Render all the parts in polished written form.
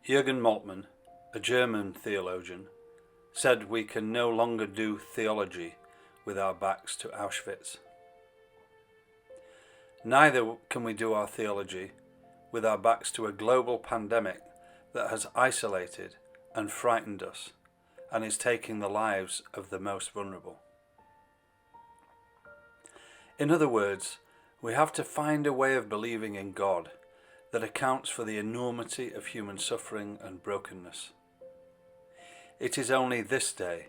Jürgen Moltmann, a German theologian, said we can no longer do theology with our backs to Auschwitz. Neither can we do our theology with our backs to a global pandemic that has isolated and frightened us and is taking the lives of the most vulnerable. In other words, we have to find a way of believing in God that accounts for the enormity of human suffering and brokenness. It is only this day,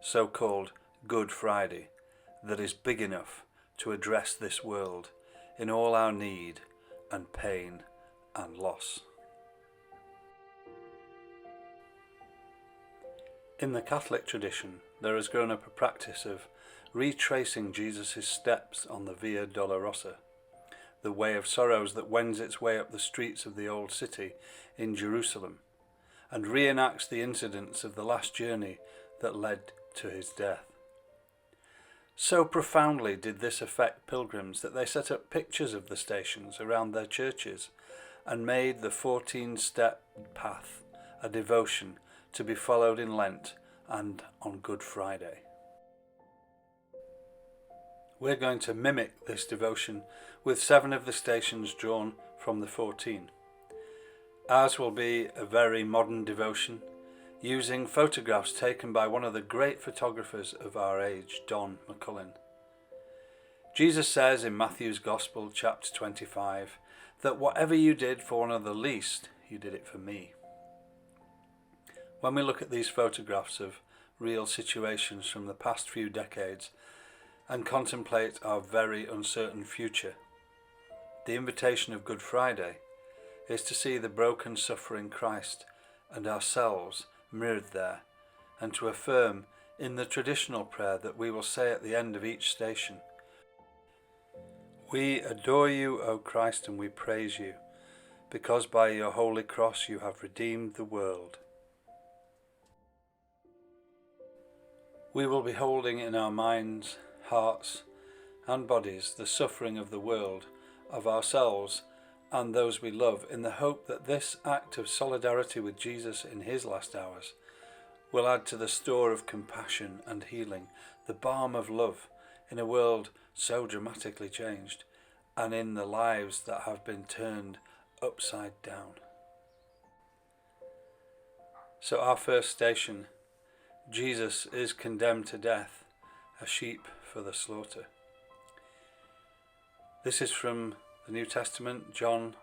so-called Good Friday, that is big enough to address this world in all our need and pain and loss. In the Catholic tradition, there has grown up a practice of retracing Jesus' steps on the Via Dolorosa, the way of sorrows that wends its way up the streets of the old city in Jerusalem, and reenacts the incidents of the last journey that led to his death. So profoundly did this affect pilgrims that they set up pictures of the stations around their churches and made the 14-step path a devotion to be followed in Lent and on Good Friday. We're going to mimic this devotion with 7 of the stations drawn from the 14. Ours will be a very modern devotion, using photographs taken by one of the great photographers of our age, Don McCullin. Jesus says in Matthew's Gospel, chapter 25, that whatever you did for one of the least, you did it for me. When we look at these photographs of real situations from the past few decades and contemplate our very uncertain future, the invitation of Good Friday is to see the broken, suffering Christ and ourselves mirrored there, and to affirm in the traditional prayer that we will say at the end of each station, "We adore you, O Christ, and we praise you, because by your holy cross you have redeemed the world." We will be holding in our minds, hearts and bodies the suffering of the world, of ourselves and those we love, in the hope that this act of solidarity with Jesus in his last hours will add to the store of compassion and healing, the balm of love in a world so dramatically changed, and in the lives that have been turned upside down. So our first station, Jesus is condemned to death, a sheep for the slaughter. This is from the New Testament, John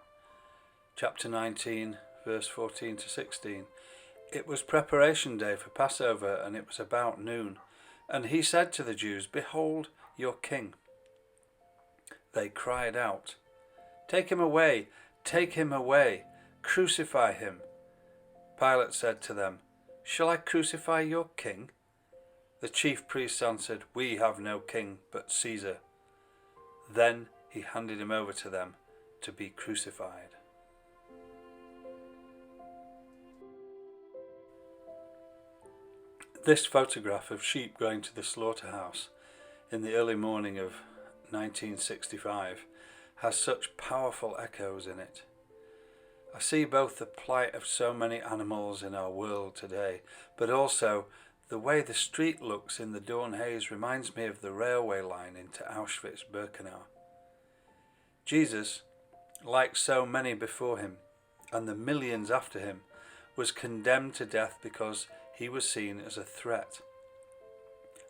chapter 19, verse 14 to 16. It was preparation day for Passover, and it was about noon. And he said to the Jews, "Behold your king." They cried out, "Take him away, take him away, crucify him." Pilate said to them, "Shall I crucify your king?" The chief priests answered, "We have no king but Caesar." Then he handed him over to them to be crucified. This photograph of sheep going to the slaughterhouse in the early morning of 1965 has such powerful echoes in it. I see both the plight of so many animals in our world today, but also the way the street looks in the dawn haze reminds me of the railway line into Auschwitz-Birkenau. Jesus, like so many before him, and the millions after him, was condemned to death because he was seen as a threat,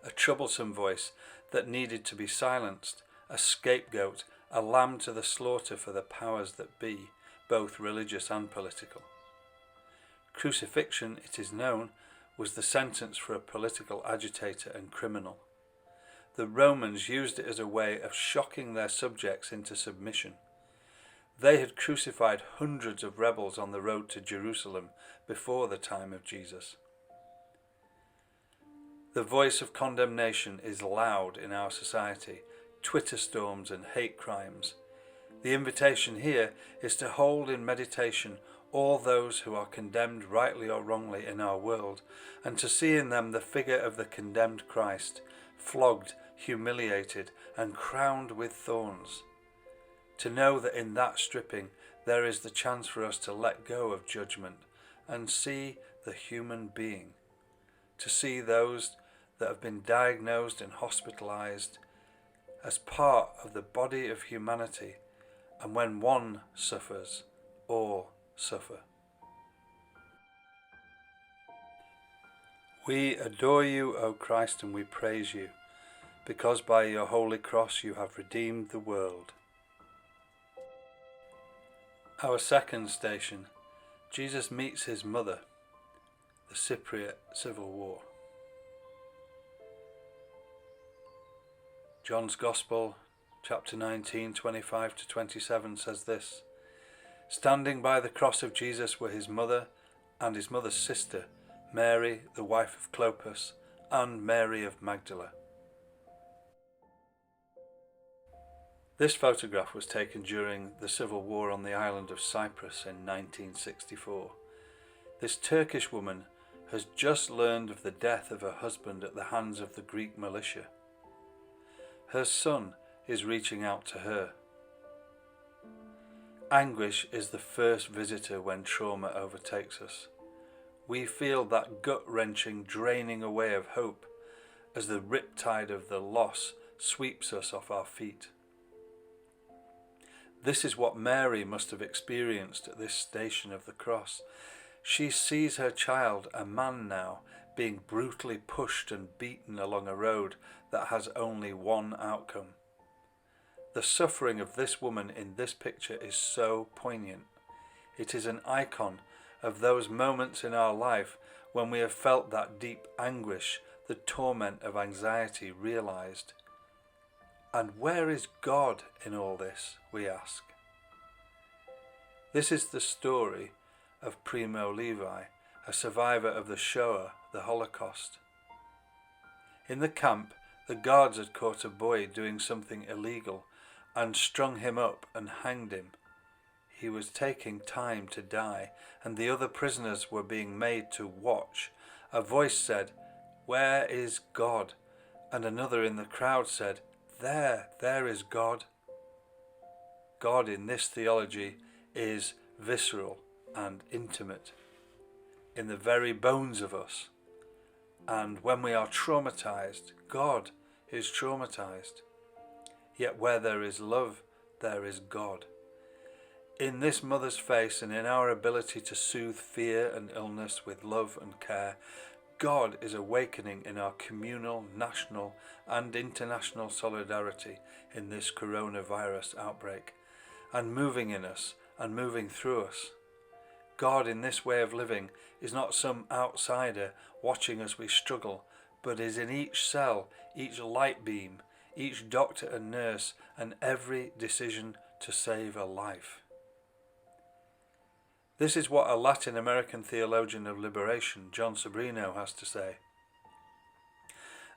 a troublesome voice that needed to be silenced, a scapegoat, a lamb to the slaughter for the powers that be, both religious and political. Crucifixion, it is known, was the sentence for a political agitator and criminal. The Romans used it as a way of shocking their subjects into submission. They had crucified hundreds of rebels on the road to Jerusalem before the time of Jesus. The voice of condemnation is loud in our society, Twitter storms and hate crimes. The invitation here is to hold in meditation all those who are condemned rightly or wrongly in our world, and to see in them the figure of the condemned Christ, flogged, humiliated and crowned with thorns. To know that in that stripping there is the chance for us to let go of judgment and see the human being, to see those that have been diagnosed and hospitalized as part of the body of humanity, and when one suffers, all suffer. We adore you, O Christ, and we praise you, because by your holy cross you have redeemed the world. Our second station, Jesus meets his mother, the Cypriot Civil War. John's Gospel, chapter 19, 25 to 27 says this: Standing by the cross of Jesus were his mother and his mother's sister, Mary, the wife of Clopas, and Mary of Magdala. This photograph was taken during the civil war on the island of Cyprus in 1964. This Turkish woman has just learned of the death of her husband at the hands of the Greek militia. Her son is reaching out to her. Anguish is the first visitor when trauma overtakes us. We feel that gut-wrenching draining away of hope as the riptide of the loss sweeps us off our feet. This is what Mary must have experienced at this station of the cross. She sees her child, a man now, being brutally pushed and beaten along a road that has only one outcome. The suffering of this woman in this picture is so poignant. It is an icon of those moments in our life when we have felt that deep anguish, the torment of anxiety realized. And where is God in all this, we ask? This is the story of Primo Levi, a survivor of the Shoah, the Holocaust. In the camp, the guards had caught a boy doing something illegal and strung him up and hanged him. He was taking time to die, and the other prisoners were being made to watch. A voice said, "Where is God?" And another in the crowd said, There is God." God in this theology is visceral and intimate, in the very bones of us. And when we are traumatized, God is traumatized. Yet where there is love, there is God. In this mother's face and in our ability to soothe fear and illness with love and care, God is awakening in our communal, national and international solidarity in this coronavirus outbreak, and moving in us and moving through us. God in this way of living is not some outsider watching as we struggle, but is in each cell, each light beam, each doctor and nurse, and every decision to save a life. This is what a Latin American theologian of liberation, John Sobrino, has to say.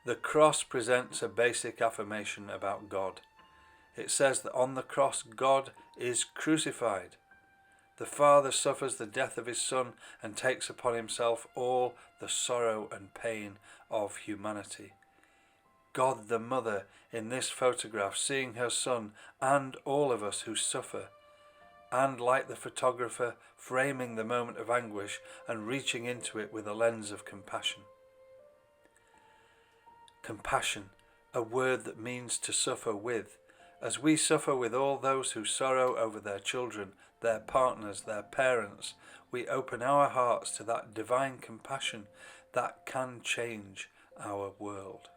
The cross presents a basic affirmation about God. It says that on the cross God is crucified. The Father suffers the death of his Son and takes upon himself all the sorrow and pain of humanity. God the Mother in this photograph, seeing her Son and all of us who suffer, and like the photographer, framing the moment of anguish and reaching into it with a lens of compassion. Compassion, a word that means to suffer with, as we suffer with all those who sorrow over their children, their partners, their parents. We open our hearts to that divine compassion that can change our world.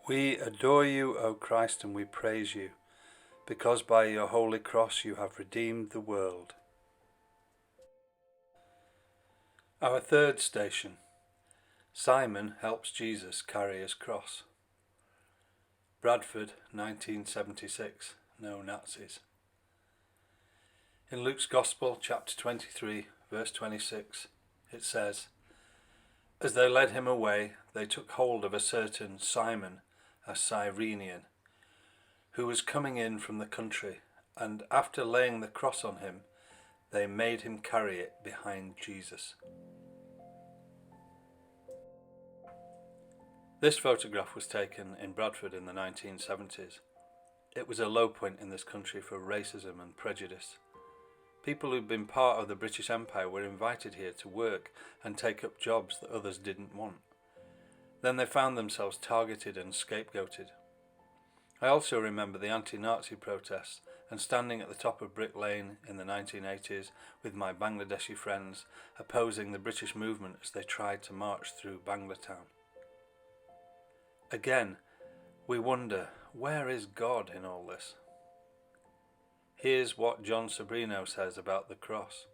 We adore you, O Christ, and we praise you, because by your holy cross you have redeemed the world. Our third station, Simon helps Jesus carry his cross. Bradford, 1976, no Nazis. In Luke's Gospel, chapter 23, verse 26, it says, "As they led him away, they took hold of a certain Simon, a Cyrenian, who was coming in from the country, and after laying the cross on him, they made him carry it behind Jesus." This photograph was taken in Bradford in the 1970s. It was a low point in this country for racism and prejudice. People who'd been part of the British Empire were invited here to work and take up jobs that others didn't want. Then they found themselves targeted and scapegoated. I also remember the anti-Nazi protests and standing at the top of Brick Lane in the 1980s with my Bangladeshi friends opposing the British movement as they tried to march through Banglatown. Again, we wonder, where is God in all this? Here's what John Sobrino says about the cross.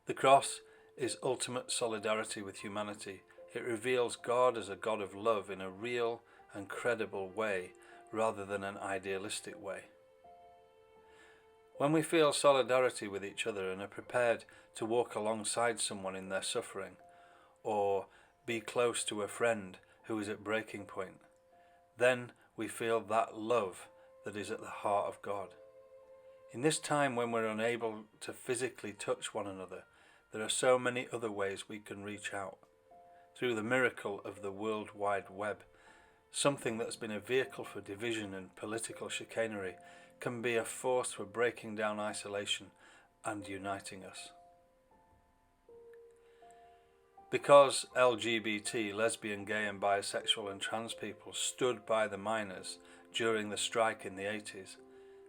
The cross is ultimate solidarity with humanity. It reveals God as a God of love in a real and credible way rather than an idealistic way. When we feel solidarity with each other and are prepared to walk alongside someone in their suffering, or be close to a friend who is at breaking point, then we feel that love that is at the heart of God. In this time when we're unable to physically touch one another, there are so many other ways we can reach out. Through the miracle of the World Wide Web, something that's been a vehicle for division and political chicanery can be a force for breaking down isolation and uniting us. Because LGBT, lesbian, gay and bisexual and trans people stood by the miners during the strike in the 80s,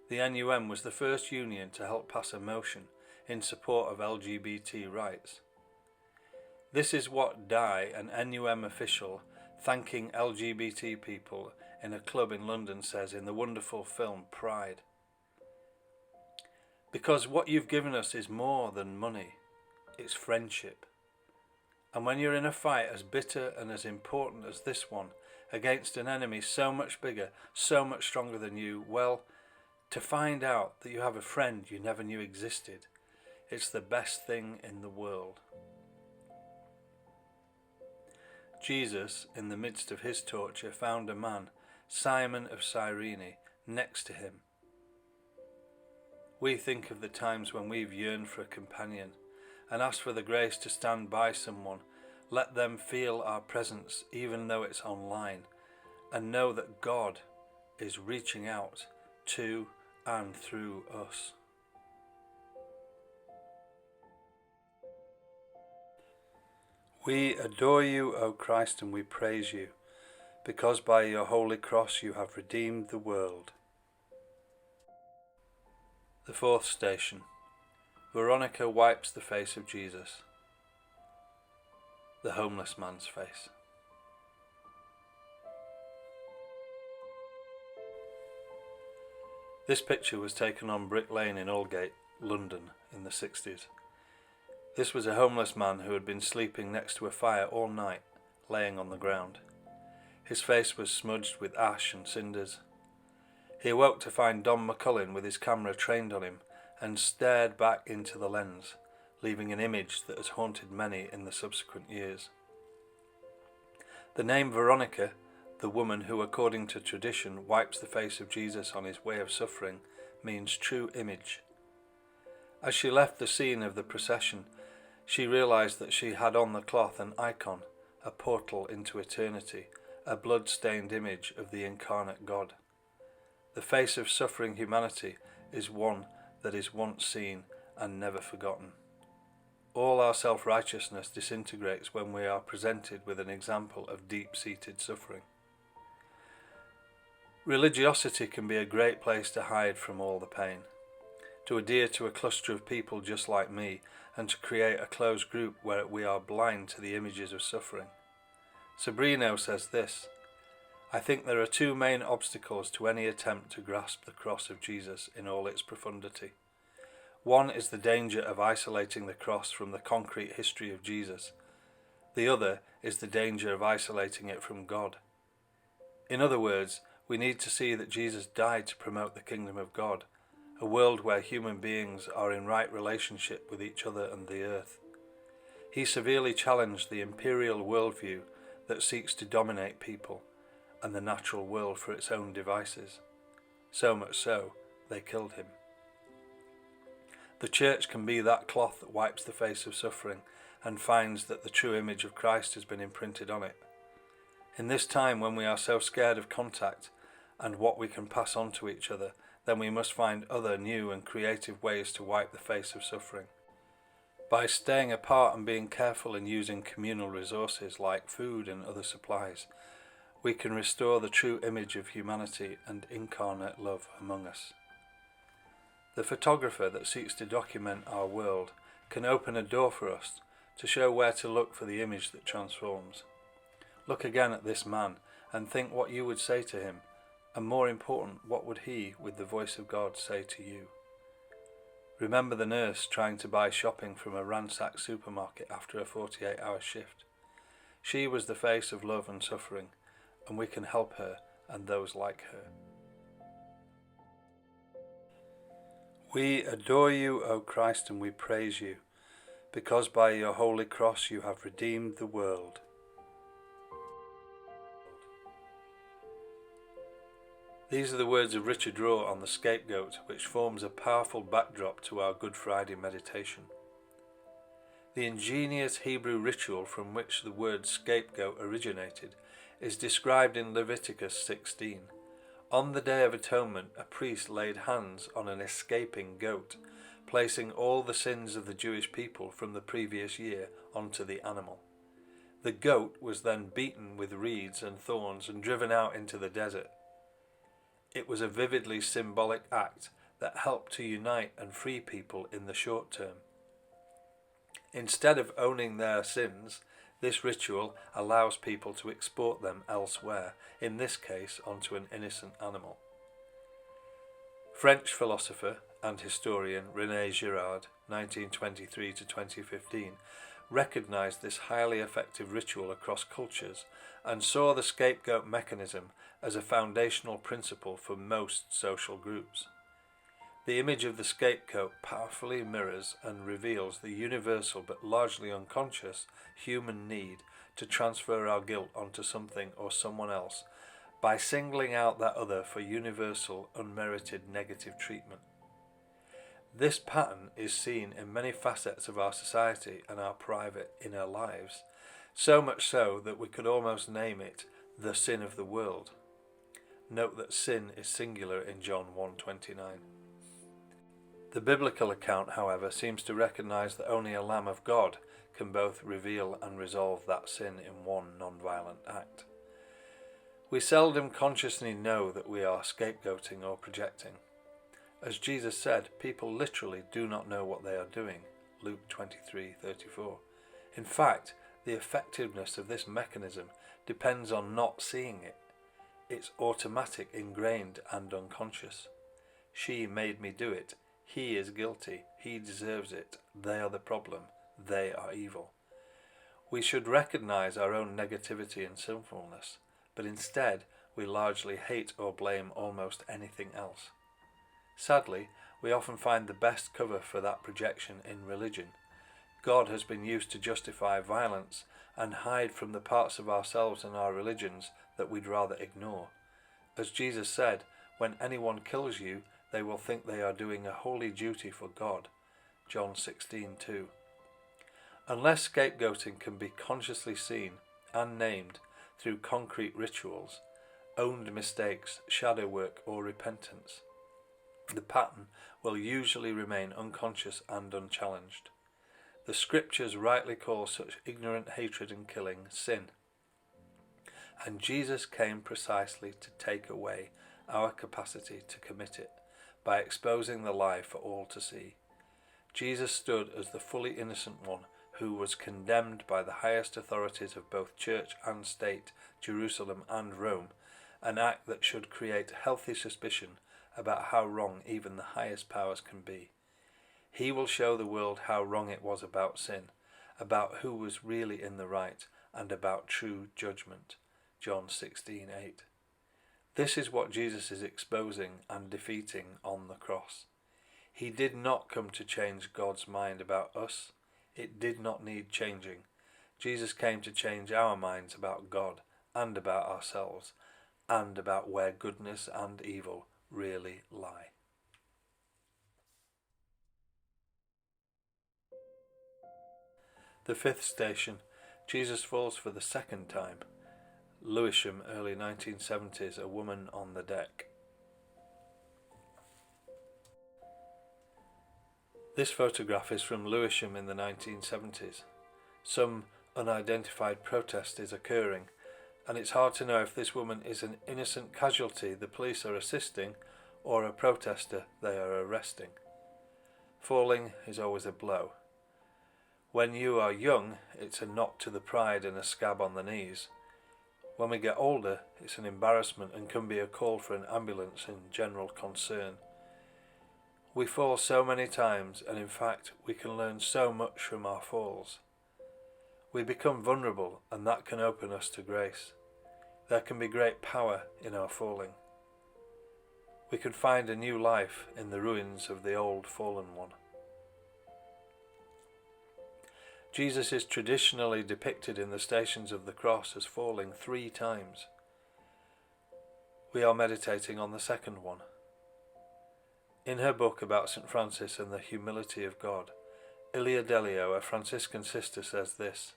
the NUM was the first union to help pass a motion in support of LGBT rights. This is what Di, an NUM official, thanking LGBT people in a club in London, says in the wonderful film Pride. Because what you've given us is more than money, it's friendship. And when you're in a fight as bitter and as important as this one, against an enemy so much bigger, so much stronger than you, well, to find out that you have a friend you never knew existed, it's the best thing in the world. Jesus, in the midst of his torture, found a man, Simon of Cyrene, next to him. We think of the times when we've yearned for a companion and asked for the grace to stand by someone, let them feel our presence even though it's online, and know that God is reaching out to and through us. We adore you, O Christ, and we praise you, because by your holy cross you have redeemed the world. The fourth station. Veronica wipes the face of Jesus. The homeless man's face. This picture was taken on Brick Lane in Aldgate, London, in the 60s. This was a homeless man who had been sleeping next to a fire all night, laying on the ground. His face was smudged with ash and cinders. He awoke to find Don McCullin with his camera trained on him and stared back into the lens, leaving an image that has haunted many in the subsequent years. The name Veronica, the woman who according to tradition wipes the face of Jesus on his way of suffering, means true image. As she left the scene of the procession, she realized that she had on the cloth an icon, a portal into eternity, a blood-stained image of the incarnate God. The face of suffering humanity is one that is once seen and never forgotten. All our self-righteousness disintegrates when we are presented with an example of deep-seated suffering. Religiosity can be a great place to hide from all the pain, to adhere to a cluster of people just like me, and to create a closed group where we are blind to the images of suffering. Sobrino says this: I think there are two main obstacles to any attempt to grasp the cross of Jesus in all its profundity. One is the danger of isolating the cross from the concrete history of Jesus. The other is the danger of isolating it from God. In other words, we need to see that Jesus died to promote the kingdom of God, a world where human beings are in right relationship with each other and the earth. He severely challenged the imperial worldview that seeks to dominate people and the natural world for its own devices. So much so, they killed him. The church can be that cloth that wipes the face of suffering and finds that the true image of Christ has been imprinted on it. In this time when we are so scared of contact and what we can pass on to each other, then we must find other new and creative ways to wipe the face of suffering. By staying apart and being careful in using communal resources like food and other supplies, we can restore the true image of humanity and incarnate love among us. The photographer that seeks to document our world can open a door for us to show where to look for the image that transforms. Look again at this man and think what you would say to him, and more important, what would he, with the voice of God, say to you? Remember the nurse trying to buy shopping from a ransacked supermarket after a 48-hour shift. She was the face of love and suffering, and we can help her and those like her. We adore you, O Christ, and we praise you, because by your holy cross you have redeemed the world. These are the words of Richard Rohr on the scapegoat, which forms a powerful backdrop to our Good Friday meditation. The ingenious Hebrew ritual from which the word scapegoat originated is described in Leviticus 16. On the Day of Atonement, a priest laid hands on an escaping goat, placing all the sins of the Jewish people from the previous year onto the animal. The goat was then beaten with reeds and thorns and driven out into the desert. It was a vividly symbolic act that helped to unite and free people in the short term. Instead of owning their sins, this ritual allows people to export them elsewhere, in this case onto an innocent animal. French philosopher and historian René Girard, 1923 to 2015, recognized this highly effective ritual across cultures and saw the scapegoat mechanism as a foundational principle for most social groups. The image of the scapegoat powerfully mirrors and reveals the universal but largely unconscious human need to transfer our guilt onto something or someone else by singling out that other for universal, unmerited negative treatment. This pattern is seen in many facets of our society and our private inner lives, so much so that we could almost name it the sin of the world. Note that sin is singular in John 1:29. The biblical account, however, seems to recognize that only a Lamb of God can both reveal and resolve that sin in one non-violent act. We seldom consciously know that we are scapegoating or projecting. As Jesus said, people literally do not know what they are doing, Luke 23:34. In fact, the effectiveness of this mechanism depends on not seeing it. It's automatic, ingrained and unconscious. She made me do it. He is guilty. He deserves it. They are the problem. They are evil. We should recognize our own negativity and sinfulness, but instead we largely hate or blame almost anything else. Sadly, we often find the best cover for that projection in religion. God has been used to justify violence and hide from the parts of ourselves and our religions that we'd rather ignore. As Jesus said, when anyone kills you, they will think they are doing a holy duty for God. John 16:2. Unless scapegoating can be consciously seen and named through concrete rituals, owned mistakes, shadow work or repentance, the pattern will usually remain unconscious and unchallenged. The scriptures rightly call such ignorant hatred and killing sin. And Jesus came precisely to take away our capacity to commit it by exposing the lie for all to see. Jesus stood as the fully innocent one who was condemned by the highest authorities of both church and state, Jerusalem and Rome, an act that should create healthy suspicion about how wrong even the highest powers can be. He will show the world how wrong it was about sin, about who was really in the right, and about true judgment. John 16:8. This is what Jesus is exposing and defeating on the cross. He did not come to change God's mind about us. It did not need changing. Jesus came to change our minds about God and about ourselves, and about where goodness and evil really lie. The fifth station, Jesus falls for the second time. Lewisham, early 1970s, A Woman on the Deck. This photograph is from Lewisham in the 1970s. Some unidentified protest is occurring, and it's hard to know if this woman is an innocent casualty the police are assisting or a protester they are arresting. Falling is always a blow. When you are young, it's a knock to the pride and a scab on the knees. When we get older, it's an embarrassment and can be a call for an ambulance and general concern. We fall so many times, and in fact, we can learn so much from our falls. We become vulnerable, and that can open us to grace. There can be great power in our falling. We can find a new life in the ruins of the old fallen one. Jesus is traditionally depicted in the Stations of the Cross as falling 3 times. We are meditating on the second one. In her book about St. Francis and the humility of God, Ilia Delio, a Franciscan sister, says this: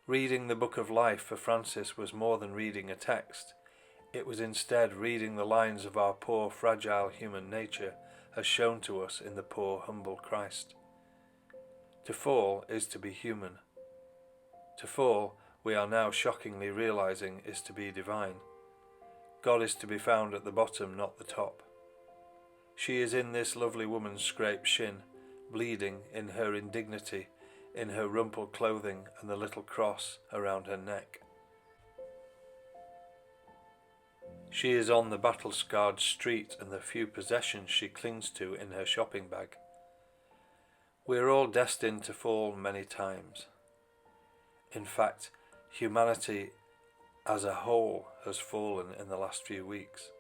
"Reading the Book of Life for Francis was more than reading a text. It was instead reading the lines of our poor, fragile human nature as shown to us in the poor, humble Christ. To fall is to be human. To fall, we are now shockingly realizing, is to be divine. God is to be found at the bottom, not the top. She is in this lovely woman's scraped shin, bleeding in her indignity, in her rumpled clothing and the little cross around her neck. She is on the battle-scarred street and the few possessions she clings to in her shopping bag. We are all destined to fall many times. In fact, humanity as a whole has fallen in the last few weeks.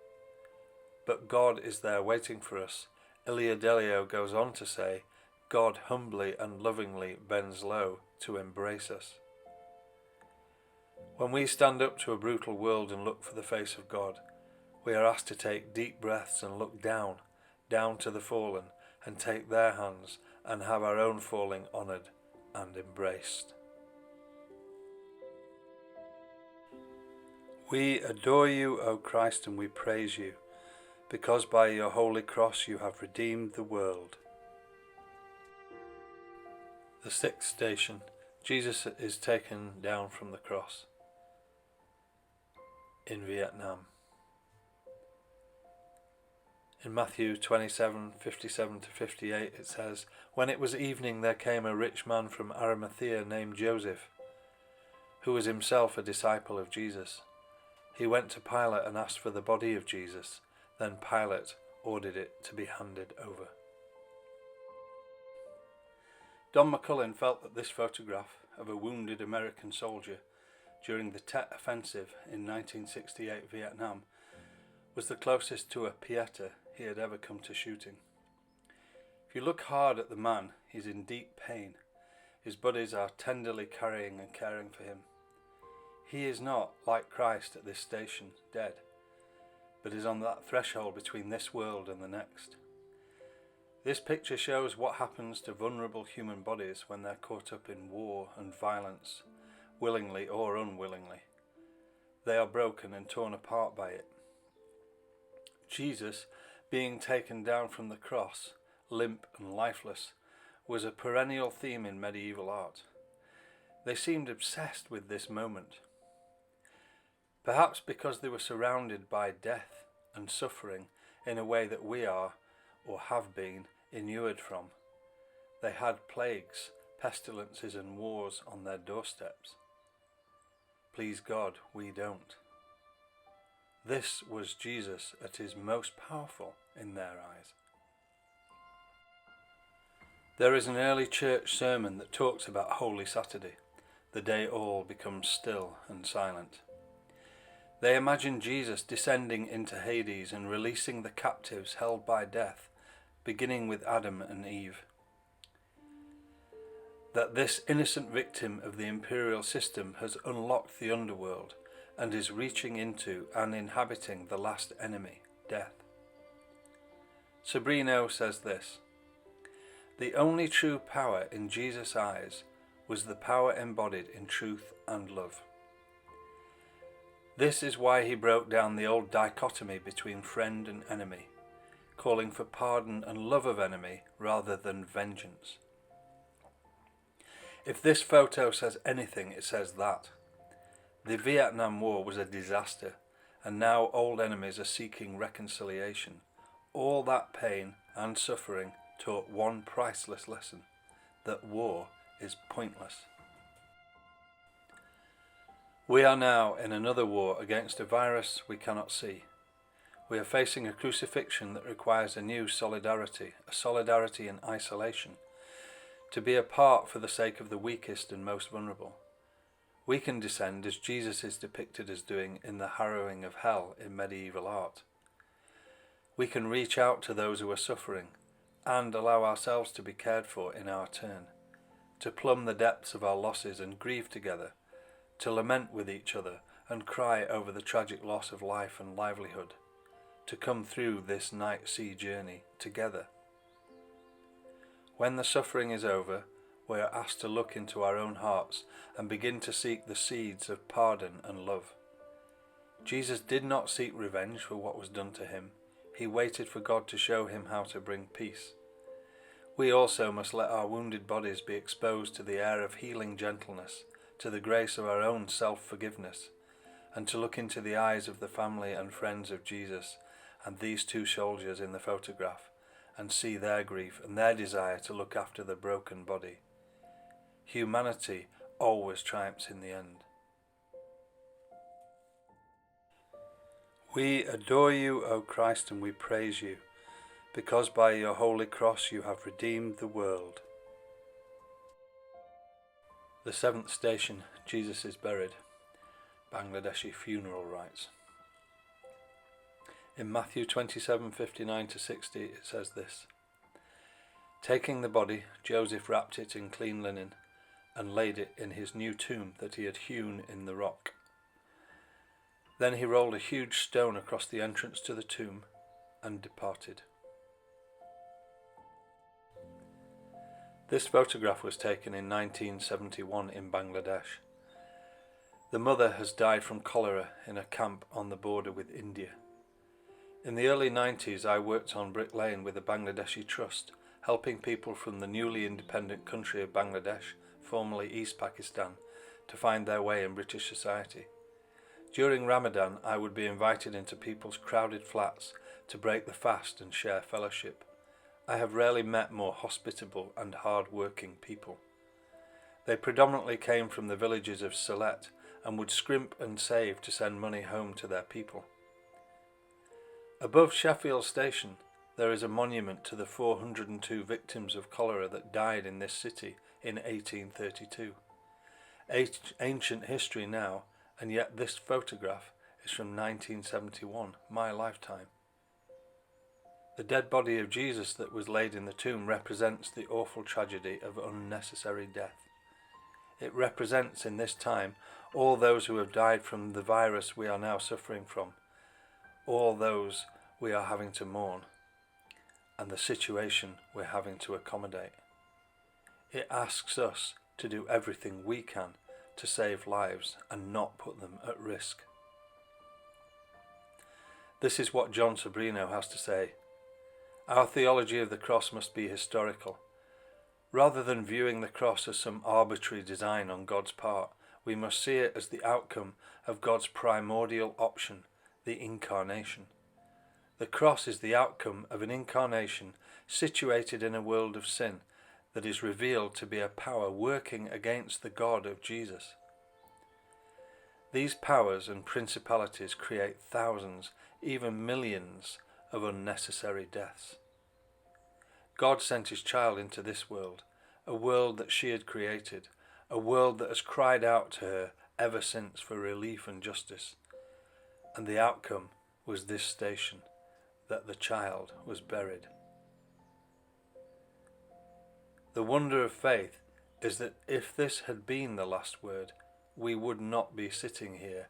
But God is there waiting for us. Ilia Delio goes on to say, God humbly and lovingly bends low to embrace us. When we stand up to a brutal world and look for the face of God, we are asked to take deep breaths and look down to the fallen, and take their hands and have our own falling honoured and embraced. We adore you, O Christ, and we praise you, because by your holy cross you have redeemed the world. The 6th station, Jesus is taken down from the cross in Vietnam. In Matthew 27:57-58 it says, "When it was evening there came a rich man from Arimathea named Joseph, who was himself a disciple of Jesus. He went to Pilate and asked for the body of Jesus. Then Pilate ordered it to be handed over." Don McCullin felt that this photograph of a wounded American soldier during the Tet Offensive in 1968 Vietnam was the closest to a pieta he had ever come to shooting. If you look hard at the man, he's in deep pain. His buddies are tenderly carrying and caring for him. He is not, like Christ at this station, dead, but is on that threshold between this world and the next. This picture shows what happens to vulnerable human bodies when they're caught up in war and violence, willingly or unwillingly. They are broken and torn apart by it. Jesus, being taken down from the cross, limp and lifeless, was a perennial theme in medieval art. They seemed obsessed with this moment. Perhaps because they were surrounded by death and suffering in a way that we are, or have been, inured from. They had plagues, pestilences and wars on their doorsteps. Please God, we don't. This was Jesus at his most powerful in their eyes. There is an early church sermon that talks about Holy Saturday, the day all becomes still and silent. They imagine Jesus descending into Hades and releasing the captives held by death, beginning with Adam and Eve. That this innocent victim of the imperial system has unlocked the underworld and is reaching into and inhabiting the last enemy, death. Sobrino says this: "The only true power in Jesus' eyes was the power embodied in truth and love. This is why he broke down the old dichotomy between friend and enemy, calling for pardon and love of enemy rather than vengeance. If this photo says anything, it says that. The Vietnam War was a disaster, and now old enemies are seeking reconciliation. All that pain and suffering taught one priceless lesson, that war is pointless. We are now in another war against a virus we cannot see. We are facing a crucifixion that requires a new solidarity, a solidarity in isolation, to be apart for the sake of the weakest and most vulnerable. We can descend as Jesus is depicted as doing in the harrowing of hell in medieval art. We can reach out to those who are suffering and allow ourselves to be cared for in our turn, to plumb the depths of our losses and grieve together, to lament with each other and cry over the tragic loss of life and livelihood, to come through this night sea journey together. When the suffering is over, we are asked to look into our own hearts and begin to seek the seeds of pardon and love. Jesus did not seek revenge for what was done to him. He waited for God to show him how to bring peace. We also must let our wounded bodies be exposed to the air of healing gentleness, to the grace of our own self-forgiveness, and to look into the eyes of the family and friends of Jesus and these two soldiers in the photograph, and see their grief and their desire to look after the broken body. Humanity always triumphs in the end. We adore you, O Christ, and we praise you, because by your holy cross you have redeemed the world. The seventh station, Jesus is buried. Bangladeshi funeral rites. In Matthew 27:59-60 it says this: Taking the body, Joseph wrapped it in clean linen and laid it in his new tomb that he had hewn in the rock. Then he rolled a huge stone across the entrance to the tomb and departed. This photograph was taken in 1971 in Bangladesh. The mother has died from cholera in a camp on the border with India. In the early 90s I worked on Brick Lane with the Bangladeshi Trust, helping people from the newly independent country of Bangladesh, formerly East Pakistan, to find their way in British society. During Ramadan I would be invited into people's crowded flats to break the fast and share fellowship. I have rarely met more hospitable and hard-working people. They predominantly came from the villages of Sylhet and would scrimp and save to send money home to their people. Above Sheffield Station there is a monument to the 402 victims of cholera that died in this city in 1832. Ancient history now, and yet this photograph is from 1971, my lifetime. The dead body of Jesus that was laid in the tomb represents the awful tragedy of unnecessary death. It represents in this time all those who have died from the virus we are now suffering from, all those we are having to mourn, and the situation we're having to accommodate. It asks us to do everything we can to save lives and not put them at risk. This is what John Sobrino has to say. Our theology of the cross must be historical. Rather than viewing the cross as some arbitrary design on God's part, we must see it as the outcome of God's primordial option, the incarnation. The cross is the outcome of an incarnation situated in a world of sin that is revealed to be a power working against the God of Jesus. These powers and principalities create thousands, even millions, of unnecessary deaths. God sent his child into this world, a world that she had created, a world that has cried out to her ever since for relief and justice, and the outcome was this station, that the child was buried. The wonder of faith is that if this had been the last word, we would not be sitting here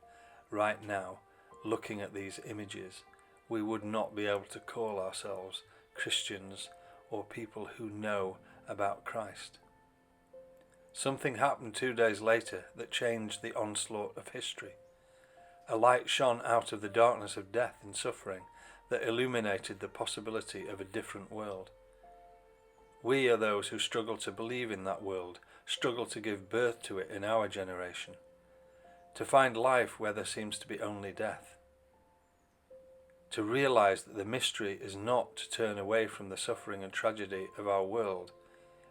right now looking at these images. We would not be able to call ourselves Christians or people who know about Christ. Something happened 2 days later that changed the onslaught of history. A light shone out of the darkness of death and suffering that illuminated the possibility of a different world. We are those who struggle to believe in that world, struggle to give birth to it in our generation, to find life where there seems to be only death, to realize that the mystery is not to turn away from the suffering and tragedy of our world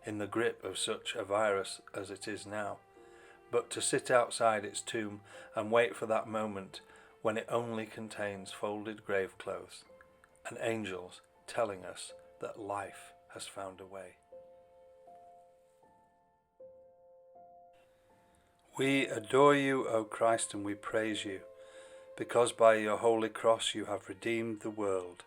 in the grip of such a virus as it is now, but to sit outside its tomb and wait for that moment when it only contains folded grave clothes and angels telling us that life has found a way. We adore you, O Christ, and we praise you, because by your holy cross you have redeemed the world.